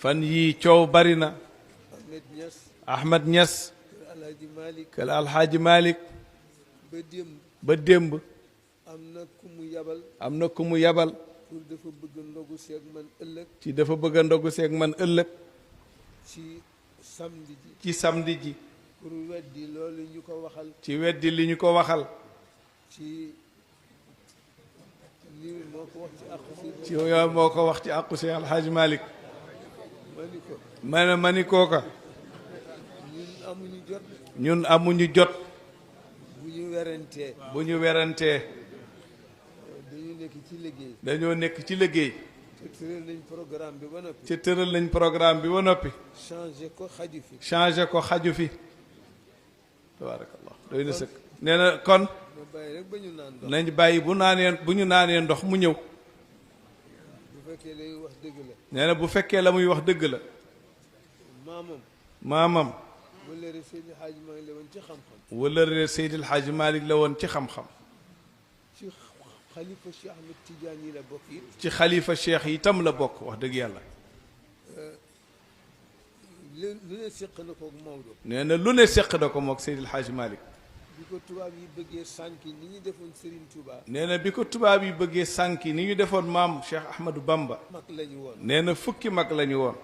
fan yii coow bari na. Ahmed Niasse. kër Alxaaji Malick. ba démb. am na ku mu yabal. pour dafa bëgg ndogu seeg man ëllëg. ci dafa bëgg ndogu seeg man ëllëg. ci samedi ji. ci samedi ji. pour weddi loolu ñu ko waxal. ci weddi li ñu ko waxal. ci li moo ko wax ci àqu si. ci yow moo ko wax ci àqu si Alxaaji Malick. ma ni kooka. ñun amuñu jot. ñun amuñu jot. bu ñu werantee. dañoo nekk ci liggéey. te tëral nañ programme bi ba noppi. te tëral nañ programme bi ba noppi. changé ko xaju fi. tabaarakallah doy na sëkk. nee na kon. nañ bàyyi bu ñu naanee ndox mu ñëw. bu fekkee lay wax dëgg la. nee na bu fekkee la muy wax dëgg la. maamam. wëllëre Seydil Hadji Malick la woon ci xam-xam. wëllëre Seydil Hadji Malick la woon ci xam-xam. ci xalifa Cheikh Ahmed Tidiane yi la bokk it. ci xalifa Cheikh yi itam la bokk wax dëgg yàlla. lu ne seq na ko ak Maodo. nee na lu ne seq na ko moog Seydil Hadji Malick. bi ko tubaab yi bëggee sànki ni ñu defoon Serigne Touba. nee na bi ko tubaab yi bëggee sànki ni ñu defoon maam Cheikh Ahmadou Bamba. mag lañu woon. nee na fukki mag lañu woon.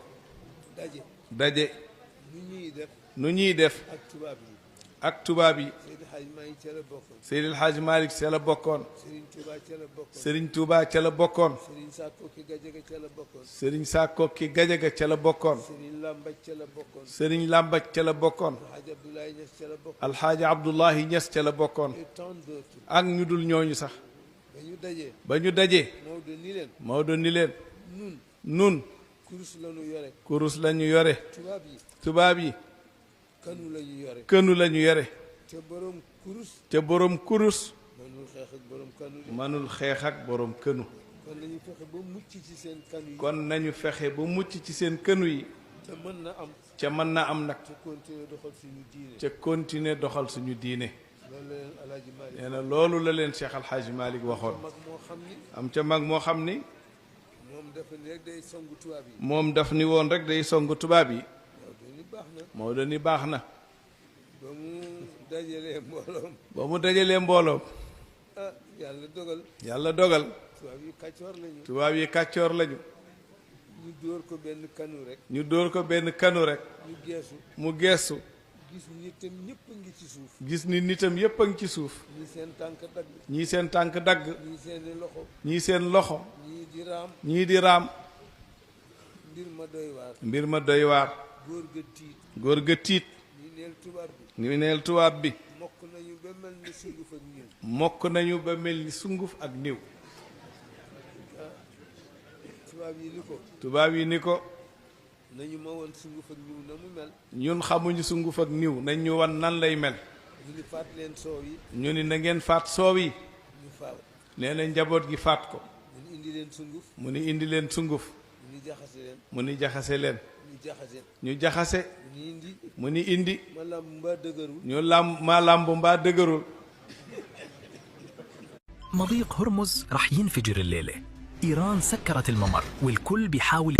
daje. nu ñuy def. ak tubaab yi. Seydil Hadji Malick ca la bokkoon. Serigne Touba ca la bokkoon. Serigne Sakkoki Gajaga ca la bokkoon. Serigne Lambaj ca la bokkoon. Alxaaji Abdullahi Niass ca la bokkoon. ak ñu dul ñooñu sax. ba ñu dajee. Maodo ni leen. nun kurus la ñu yore. tubaab yi. kënu la ñu yore. te borom kurus. mënul xeex ak borom kënu. kon nañu fexe ba mucc ci seen kënu yi. ca mën na am nag. ca continuer doxal suñu diine. nee na loolu la leen Cheikh Al Hadj Malick waxoon. am ca mag moo xam ni. moom daf ni woon rek day songu tubaab yi. Maodo ni baax na. ba mu dajalee mbooloom. yàlla dogal. tubaab yi kàccoor lañu. ñu dóor ko benn kanu rek. mu geesu. gis nitam ñëpp a ngi ci suuf. gis ni nitam yëpp a ngi ci suuf. ñii seen tànk dagg. ñii seen loxo. ñii di raam. mbir ma doy waar. góor ga tiit. ñu neel tubaab bi. mokk nañu ba mel ni sunguf ak niw. tubaab yi ni ko. nañu ma woon sunguf ak niw na mu mel. ñun xamuñu sunguf ak niw nañ ñu wan nan lay mel. ñu ni faat leen soow yi. ñu ni na ngeen faat soow yi. nee na njaboot gi faat ko. mu ni indi leen sunguf. mu ni jaxase leen. ñu jaxase. mu ni indi. ma làmb mbaa dëgërul. مضيق هرمز رح ينفجر الليلة. إيران سكرت الممر والكل بيحاول